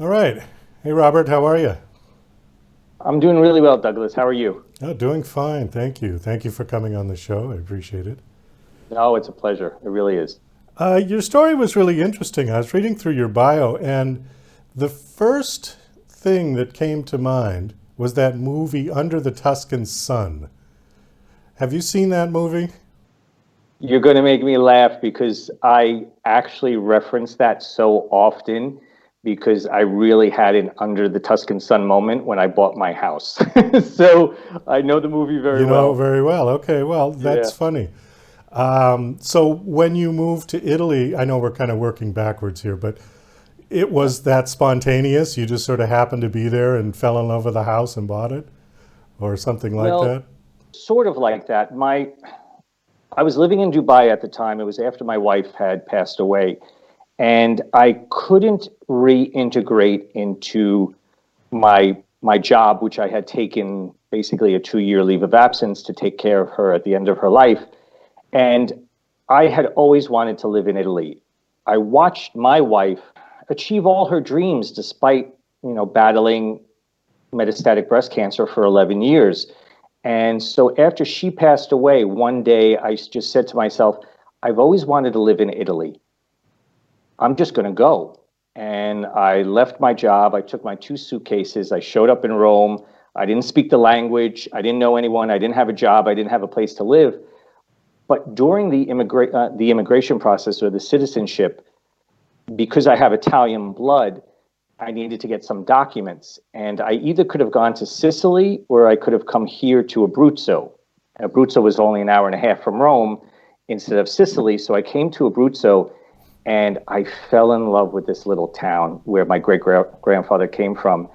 All right. Hey, Robert, how are you? I'm doing really well, Douglas. How are you? Oh, doing fine. Thank you. Thank you for coming on the show. I appreciate it. Oh, it's a pleasure. It really is. Your story was really interesting. I was reading through your bio, and the first thing that came to mind was that movie Under the Tuscan Sun. Have you seen that movie? You're going to make me laugh because I actually reference that so often because I really had an under the Tuscan sun moment when I bought my house. So I know the movie very You know it well. very well. Okay, well, that's Yeah. funny. So when you moved to Italy, I know we're kind of working backwards here, but it Yeah. was that spontaneous. You just sort of happened to be there and fell in love with the house and bought it, or something like Well, that. sort of like that. I was living in Dubai at the time. It was after my wife had passed away, and I couldn't reintegrate into my job, which I had taken basically a 2 year leave of absence to take care of her at the end of her life. And I had always wanted to live in Italy. I watched my wife achieve all her dreams despite, battling metastatic breast cancer for 11 years. And so after she passed away, one day I just said to myself, I've always wanted to live in Italy. I'm just going to go. And I left my job. I took my two suitcases. I showed up in Rome. I didn't speak the language. I didn't know anyone. I didn't have a job. I didn't have a place to live. But during the immigration process or the citizenship, because I have Italian blood, I needed to get some documents. And I either could have gone to Sicily or I could have come here to Abruzzo. Abruzzo was only an hour and a half from Rome instead of Sicily. So I came to Abruzzo and I fell in love with this little town where my great grandfather came from.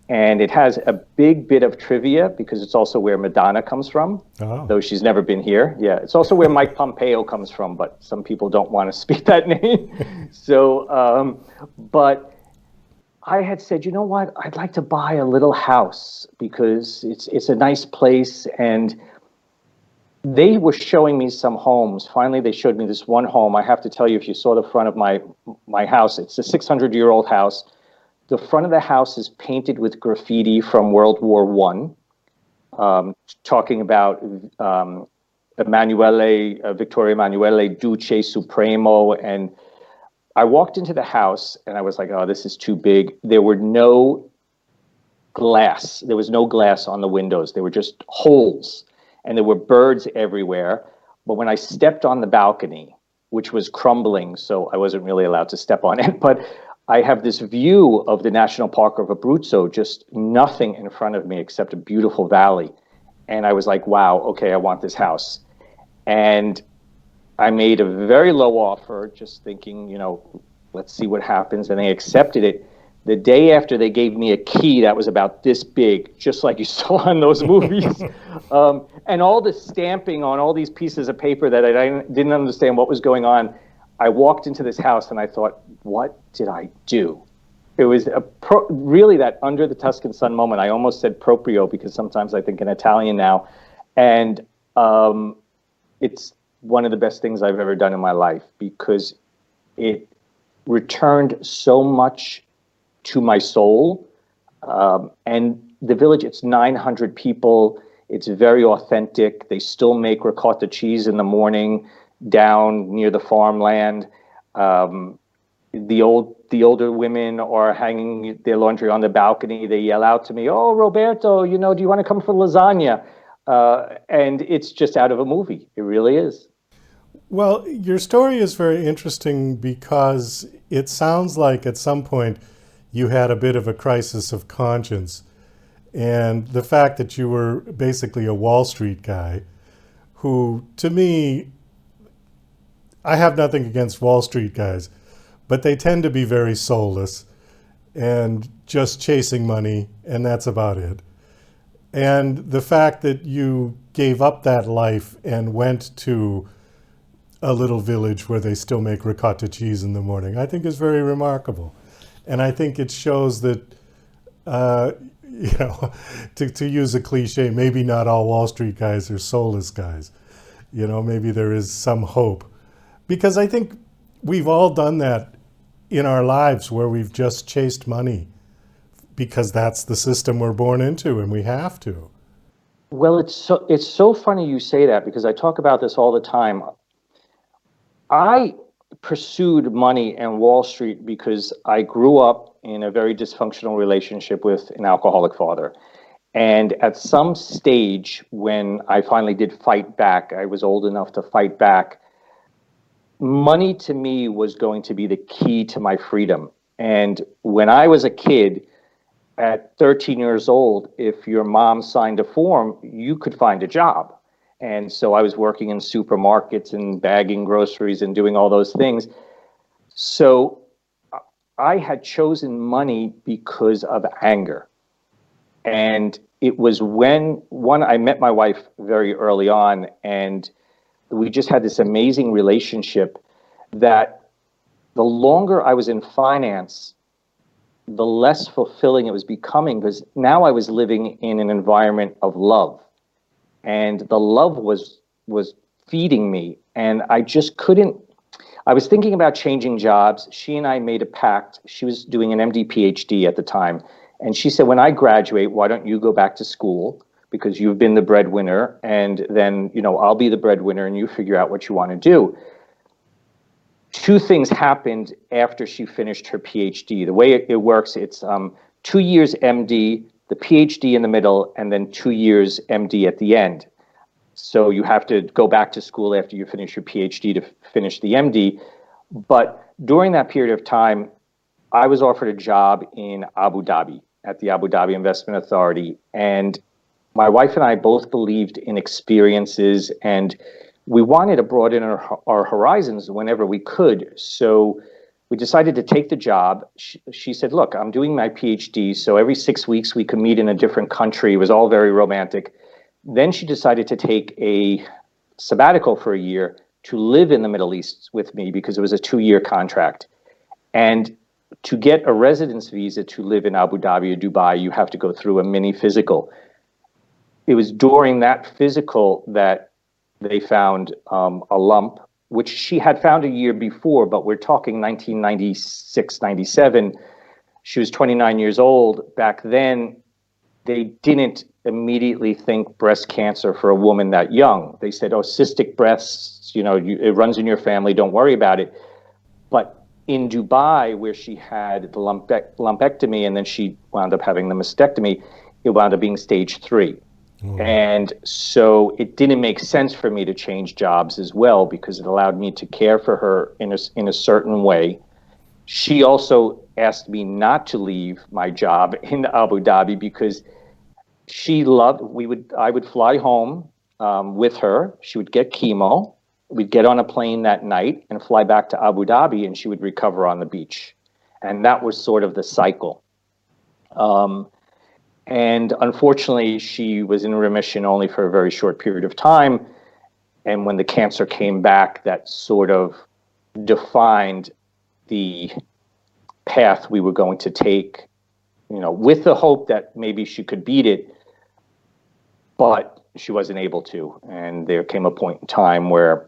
And it has a big bit of trivia because it's also where Madonna comes from, Oh, though she's never been here. Yeah, it's also where Mike Pompeo comes from, but some people don't want to speak that name. But I had said, you know what? I'd like to buy a little house because it's a nice place, and they were showing me some homes. Finally, they showed me this one home. I have to tell you, if you saw the front of my house, it's a 600-year-old house. The front of the house is painted with graffiti from World War One, talking about Vittorio Emanuele, Duce Supremo. And I walked into the house and I was like, oh, this is too big. There were no glass. There was no glass on the windows. There were just holes, and there were birds everywhere. But when I stepped on the balcony, which was crumbling, so I wasn't really allowed to step on it, but I have this view of the National Park of Abruzzo, just nothing in front of me except a beautiful valley. And I was like, wow, okay, I want this house. And I made a very low offer, just thinking, let's see what happens. And they accepted it. The day after, they gave me a key that was about this big, just like you saw in those movies. And all the stamping on all these pieces of paper that I didn't understand what was going on. I walked into this house and I thought, what did I do? It was really that under the Tuscan sun moment. I almost said proprio because sometimes I think in Italian now. And it's one of the best things I've ever done in my life because it returned so much to my soul. And the village, it's 900 people. It's very authentic. They still make ricotta cheese in the morning down near the farmland. The older women are hanging their laundry on the balcony. They yell out to me, "Oh, Roberto, do you want to come for lasagna?" And it's just out of a movie. It really is. well, your story is very interesting because it sounds like at some point you had a bit of a crisis of conscience. And the fact that you were basically a Wall Street guy, who to me, I have nothing against Wall Street guys, but they tend to be very soulless and just chasing money, and that's about it. And the fact that you gave up that life and went to a little village where they still make ricotta cheese in the morning, I think is very remarkable. And I think it shows that, uh, you know, to use a cliche, maybe not all Wall Street guys are soulless guys. Maybe there is some hope. Because I think we've all done that in our lives where we've just chased money because that's the system we're born into and we have to. Well, it's so funny you say that, because I talk about this all the time. I pursued money and Wall Street because I grew up in a very dysfunctional relationship with an alcoholic father. And at some stage, when I finally did fight back, I was old enough to fight back. Money to me was going to be the key to my freedom. And when I was a kid, at 13 years old, if your mom signed a form, you could find a job. And so I was working in supermarkets and bagging groceries and doing all those things. So I had chosen money because of anger. And it was when I met my wife very early on, and we just had this amazing relationship that the longer I was in finance, the less fulfilling it was becoming, because now I was living in an environment of love, and the love was feeding me, and I just couldn't. I was thinking about changing jobs. She and I made a pact. She was doing an MD PhD at the time, and she said, when I graduate, why don't you go back to school, because you've been the breadwinner, and then I'll be the breadwinner and you figure out what you want to do. Two things happened after she finished her PhD. The way it works, it's 2 years MD, the PhD in the middle, and then 2 years MD at the end. So you have to go back to school after you finish your PhD to finish the MD. But during that period of time, I was offered a job in Abu Dhabi at the Abu Dhabi Investment Authority. And my wife and I both believed in experiences, and we wanted to broaden our horizons whenever we could. So we decided to take the job. She said, look, I'm doing my PhD, so every 6 weeks we could meet in a different country. It was all very romantic. Then she decided to take a sabbatical for a year to live in the Middle East with me, because it was a 2-year contract. And to get a residence visa to live in Abu Dhabi or Dubai, you have to go through a mini physical. It was during that physical that they found a lump, which she had found a year before, but we're talking 1996, 97. She was 29 years old. Back then, they didn't immediately think breast cancer for a woman that young. They said, oh, cystic breasts, it runs in your family, don't worry about it. But in Dubai, where she had the lumpectomy and then she wound up having the mastectomy, it wound up being stage 3. And so it didn't make sense for me to change jobs as well, because it allowed me to care for her in a certain way. She also asked me not to leave my job in Abu Dhabi, because I would fly home with her. She would get chemo. We'd get on a plane that night and fly back to Abu Dhabi, and she would recover on the beach. And that was sort of the cycle. And unfortunately, she was in remission only for a very short period of time. And when the cancer came back, that sort of defined the path we were going to take, with the hope that maybe she could beat it, but she wasn't able to. And there came a point in time where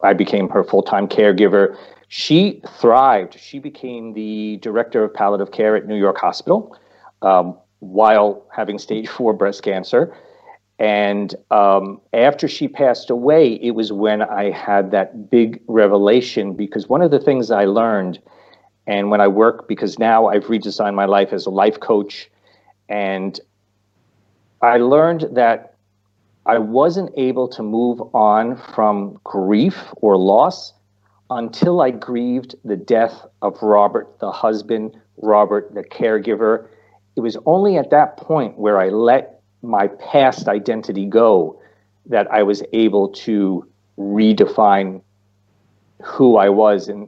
I became her full-time caregiver. She thrived. She became the director of palliative care at New York Hospital, while having stage 4 breast cancer. And after she passed away, it was when I had that big revelation, because one of the things I learned, and when I work, because now I've redesigned my life as a life coach, and I learned that I wasn't able to move on from grief or loss until I grieved the death of Robert, the husband, Robert, the caregiver. It was only at that point where I let my past identity go that I was able to redefine who I was. And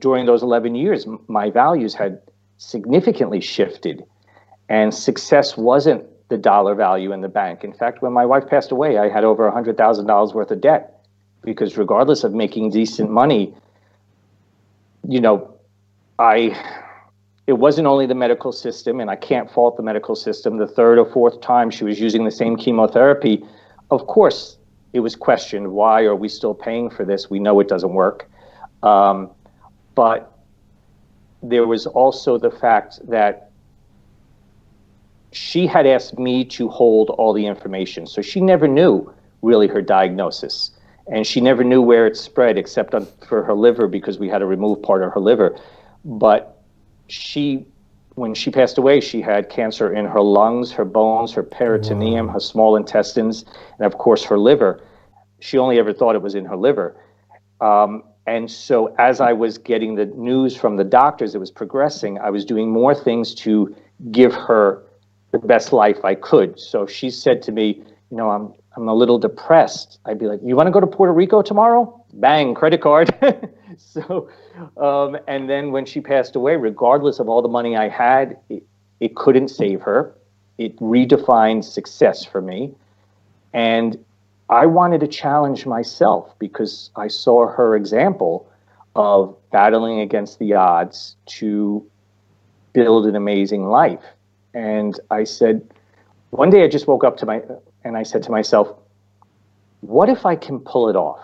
during those 11 years, my values had significantly shifted, and success wasn't the dollar value in the bank. In fact, when my wife passed away, I had over $100,000 worth of debt, because regardless of making decent money, it wasn't only the medical system, and I can't fault the medical system. The third or fourth time she was using the same chemotherapy, of course, it was questioned, why are we still paying for this? We know it doesn't work. But there was also the fact that she had asked me to hold all the information. So she never knew really her diagnosis. And she never knew where it spread except for her liver, because we had to remove part of her liver. But when she passed away, she had cancer in her lungs, her bones, her peritoneum, Wow. her small intestines, and of course her liver. She only ever thought it was in her liver. And so as I was getting the news from the doctors, it was progressing, I was doing more things to give her the best life I could. So she said to me, I'm a little depressed. I'd be like, you want to go to Puerto Rico tomorrow? Bang, credit card. So, and then when she passed away, regardless of all the money I had, it couldn't save her. It redefined success for me. And I wanted to challenge myself because I saw her example of battling against the odds to build an amazing life. And I said, one day I just woke up and I said to myself, what if I can pull it off?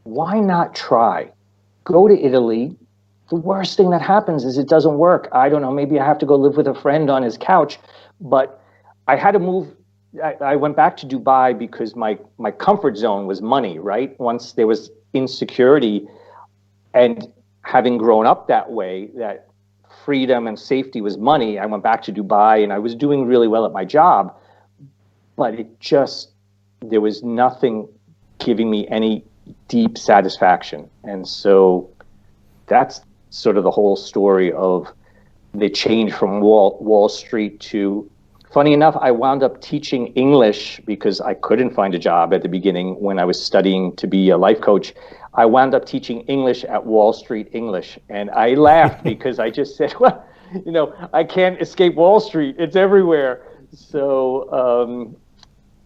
Why not try? Go to Italy. The worst thing that happens is it doesn't work. I don't know, maybe I have to go live with a friend on his couch, but I had to move. I went back to Dubai because my comfort zone was money, right? Once there was insecurity, and having grown up that way, that freedom and safety was money, I went back to Dubai and I was doing really well at my job, but there was nothing giving me any deep satisfaction. And so that's sort of the whole story of the change from Wall Street to, funny enough, I wound up teaching English because I couldn't find a job at the beginning when I was studying to be a life coach. I wound up teaching English at Wall Street English. And I laughed because I just said, well, I can't escape Wall Street. It's everywhere. So,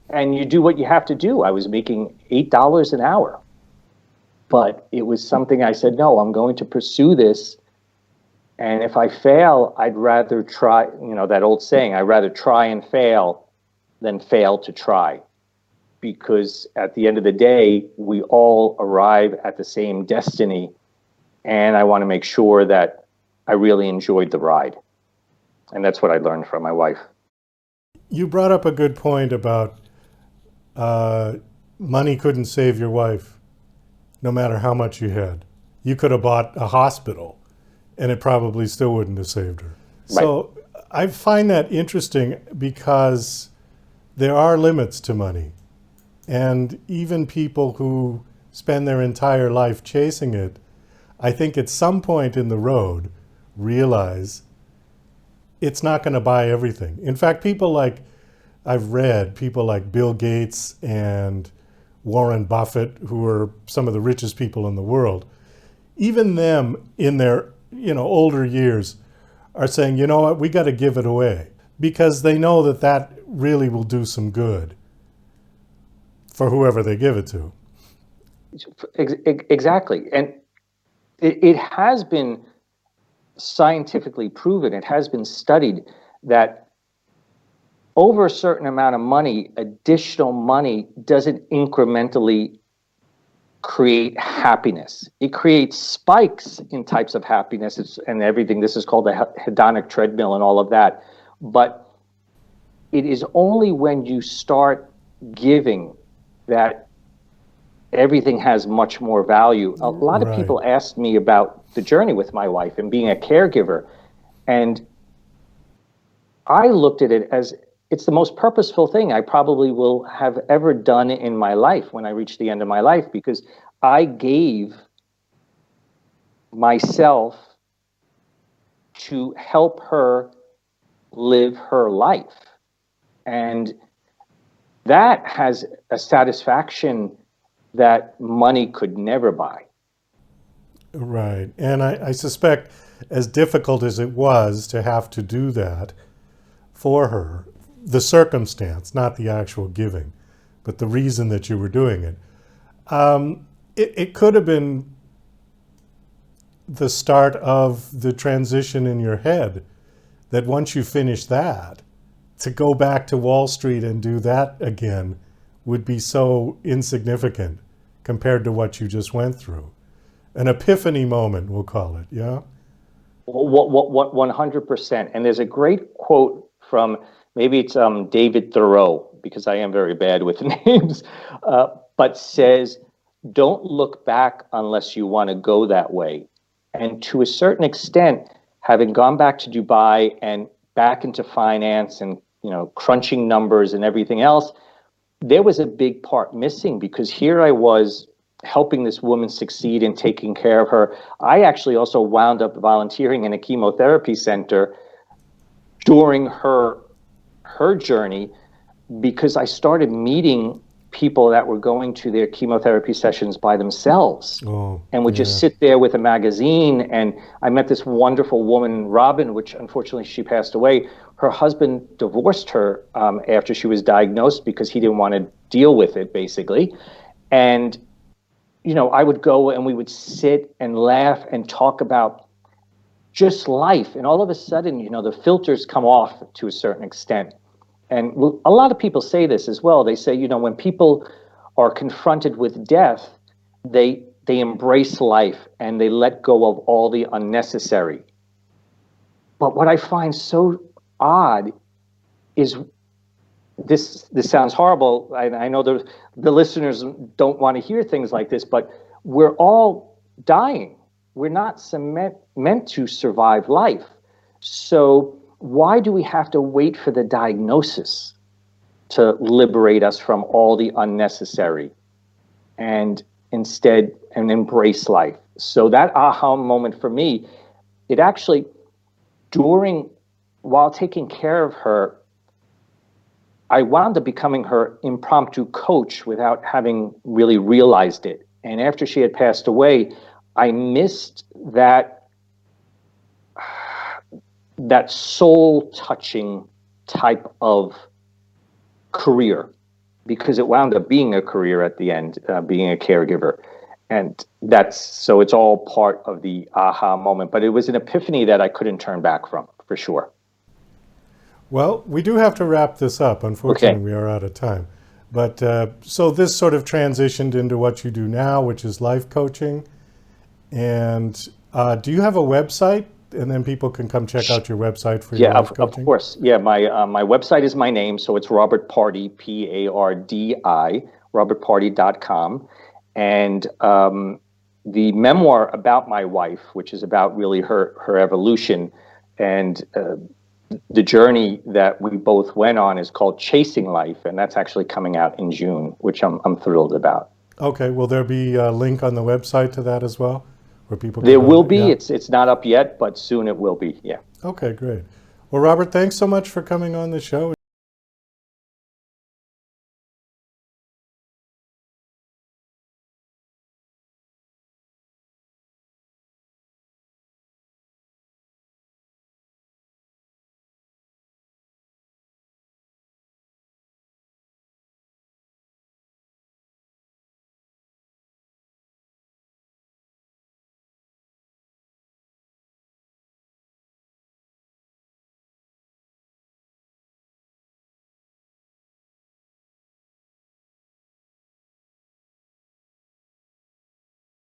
and you do what you have to do. I was making $8 an hour. But it was something I said, no, I'm going to pursue this. And if I fail, I'd rather try, that old saying, I'd rather try and fail than fail to try. Because at the end of the day, we all arrive at the same destiny. And I want to make sure that I really enjoyed the ride. And that's what I learned from my wife. You brought up a good point about money couldn't save your wife, no matter how much you had. You could have bought a hospital and it probably still wouldn't have saved her. Right. So I find that interesting because there are limits to money. And even people who spend their entire life chasing it, I think at some point in the road realize it's not going to buy everything. In fact, I've read people like Bill Gates and Warren Buffett, who are some of the richest people in the world, even them in their older years are saying, you know what, we got to give it away, because they know that really will do some good for whoever they give it to. Exactly. And it has been scientifically proven, it has been studied that over a certain amount of money, additional money doesn't incrementally create happiness. It creates spikes in types of happiness and everything. This is called the hedonic treadmill and all of that. But it is only when you start giving that everything has much more value. A lot of people asked me about the journey with my wife and being a caregiver. And I looked at it as it's the most purposeful thing I probably will have ever done in my life when I reach the end of my life, because I gave myself to help her live her life. And that has a satisfaction that money could never buy. Right. And I suspect, as difficult as it was to have to do that for her, the circumstance, not the actual giving, but the reason that you were doing it, it could have been the start of the transition in your head, that once you finish that, to go back to Wall Street and do that again would be so insignificant compared to what you just went through. An epiphany moment, we'll call it, yeah? 100%. And there's a great quote from maybe it's David Thoreau, because I am very bad with names, but says, don't look back unless you want to go that way. And to a certain extent, having gone back to Dubai and back into finance and crunching numbers and everything else, there was a big part missing, because here I was helping this woman succeed and taking care of her. I actually also wound up volunteering in a chemotherapy center during her journey, because I started meeting people that were going to their chemotherapy sessions by themselves and would just sit there with a magazine. And I met this wonderful woman, Robin, which unfortunately she passed away. Her husband divorced her after she was diagnosed because he didn't want to deal with it, basically. And, I would go and we would sit and laugh and talk about just life. And all of a sudden, the filters come off to a certain extent. And a lot of people say this as well. They say, when people are confronted with death, they embrace life and they let go of all the unnecessary. But what I find so odd is this sounds horrible. I know the listeners don't want to hear things like this, but we're all dying. We're not meant to survive life. So why do we have to wait for the diagnosis to liberate us from all the unnecessary and instead embrace life? So that aha moment for me, it actually, while taking care of her, I wound up becoming her impromptu coach without having really realized it. And after she had passed away, I missed that soul-touching type of career, because it wound up being a career at the end, being a caregiver. And so it's all part of the aha moment. But it was an epiphany that I couldn't turn back from, for sure. Well, we do have to wrap this up. Unfortunately, we are out of time. But so this sort of transitioned into what you do now, which is life coaching. And do you have a website? And then people can come check out your website for your life coaching? Of course. Yeah, my website is my name, so it's Robert Pardi, Pardi, robertpardi.com. And the memoir about my wife, which is about really her evolution and the journey that we both went on, is called Chasing Life, and that's actually coming out in June, which I'm thrilled about. Okay, will there be a link on the website to that as well? Where people can there will to, be. yeah? It's not up yet, but soon it will be. Yeah. Okay, great. Well, Robert, thanks so much for coming on the show.